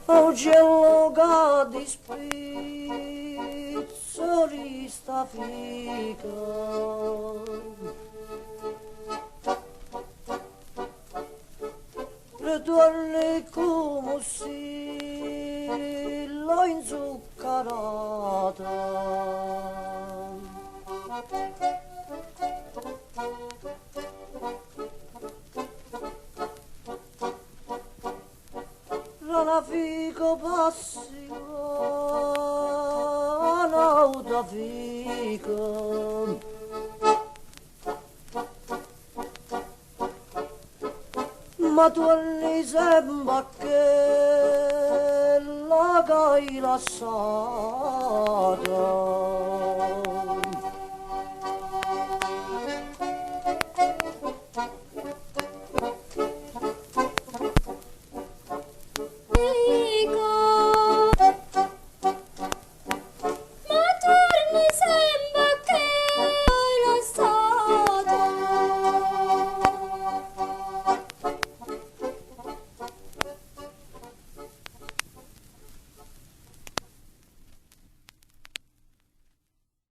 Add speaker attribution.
Speaker 1: Ugello che di spizzoli sta fica, ritorni come si l'ho inzuccarata. La fica passiva, un'altra fica, ma torni sempre a che la che hai lasciata.